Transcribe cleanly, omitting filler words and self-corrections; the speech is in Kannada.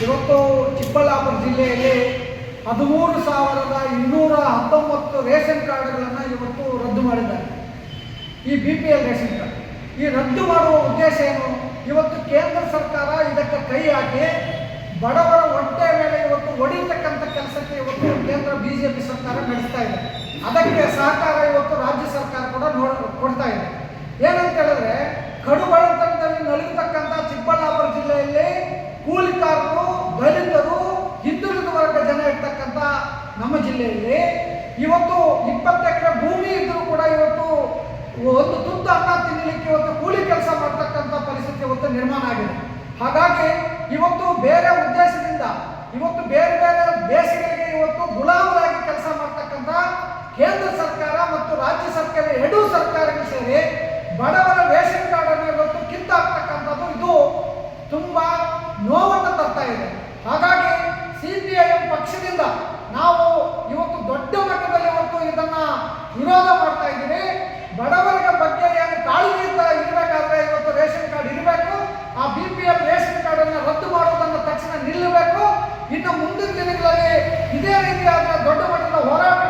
ಇವತ್ತು ಚಿಕ್ಕಬಳ್ಳಾಪುರ ಜಿಲ್ಲೆಯಲ್ಲಿ 13,219 ರೇಷನ್ ಕಾರ್ಡ್ಗಳನ್ನು ಇವತ್ತು ರದ್ದು ಮಾಡಿದ್ದಾರೆ. ಈ BPL ರೇಷನ್ ಕಾರ್ಡ್ ಈ ರದ್ದು ಮಾಡುವ ಉದ್ದೇಶ ಏನು? ಇವತ್ತು ಕೇಂದ್ರ ಸರ್ಕಾರ ಇದಕ್ಕೆ ಕೈ ಹಾಕಿ ಬಡವರ ಹೊಟ್ಟೆ ಮೇಲೆ ಇವತ್ತು ಹೊಡಿತಕ್ಕಂಥ ಕೆಲಸಕ್ಕೆ ಇವತ್ತು ಕೇಂದ್ರ BJP ಸರ್ಕಾರ ನಡೆಸ್ತಾ ಇದೆ. ಅದಕ್ಕೆ ಸಹಕಾರ ಇವತ್ತು ರಾಜ್ಯ ಸರ್ಕಾರ ಕೂಡ ಕೊಡ್ತಾ ಇದೆ. ಏನಂತ ಹೇಳಿದ್ರೆ, ಕಡು ಬಡತನದಲ್ಲಿ ನಲುಗತಕ್ಕಂಥ ಚಿಕ್ಕಬಳ್ಳಾಪುರ ಜಿಲ್ಲೆಯಲ್ಲಿ ಕೂಲಿಕಾರರು, ದಲಿತರು, ಹಿಂದುಳಿದ ವರ್ಗ ಜನ ಇರ್ತಕ್ಕಂಥ ನಮ್ಮ ಜಿಲ್ಲೆಯಲ್ಲಿ ಇವತ್ತು 20 ಎಕರೆ ಭೂಮಿ ಇದ್ದರೂ ಕೂಡ ಇವತ್ತು ಒಂದು ತುತ್ತು ಅನ್ನ ತಿನ್ನಲಿಕ್ಕೆ ಇವತ್ತು ಕೂಲಿ ಕೆಲಸ ಮಾಡ್ತಕ್ಕಂಥ ಪರಿಸ್ಥಿತಿ ಇವತ್ತು ನಿರ್ಮಾಣ ಆಗಿದೆ. ಹಾಗಾಗಿ ಇವತ್ತು ಬೇರೆ ಉದ್ದೇಶದಿಂದ ಇವತ್ತು ಬೇರೆ ಬೇರೆ ದೇಶಗಳಿಗೆ ಇವತ್ತು ಗುಲಾಮರಾಗಿ ಕೆಲಸ ಮಾಡ್ತಕ್ಕಂಥ ಕೇಂದ್ರ ಸರ್ಕಾರ ಮತ್ತು ರಾಜ್ಯ ಸರ್ಕಾರ ಎರಡೂ ಸರ್ಕಾರಗಳು ಸೇರಿ ಬಡವರ ರೇಷನ್ ಕಾರ್ಡ್ ಅನ್ನು ಇವತ್ತು ಕಿತ್ತಾಕ್ತಕ್ಕಂಥದ್ದು ಇದು ತುಂಬಾ ನೋವನ್ನು ತರ್ತಾ ಇದೆ. ಹಾಗಾಗಿ CPIM ಪಕ್ಷದಿಂದ ನಾವು ಇವತ್ತು ದೊಡ್ಡ ಮಟ್ಟದಲ್ಲಿ ಇವತ್ತು ಇದನ್ನ ವಿರೋಧ ಮಾಡ್ತಾ ಇದ್ದೀವಿ. ಬಡವರ ಬಗ್ಗೆ ಏನು ಕಾಳಜಿ ಇರಬೇಕಾದ್ರೆ ಇವತ್ತು ರೇಷನ್ ಕಾರ್ಡ್ ಇರಬೇಕು. ಆ BPL ರೇಷನ್ ಕಾರ್ಡ್ ಅನ್ನು ರದ್ದು ಮಾಡುವುದನ್ನು ತಕ್ಷಣ ನಿಲ್ಲಬೇಕು. ಇನ್ನು ಮುಂದಿನ ದಿನಗಳಲ್ಲಿ ಇದೇ ರೀತಿಯಾದ ದೊಡ್ಡ ಮಟ್ಟದ ಹೋರಾಟ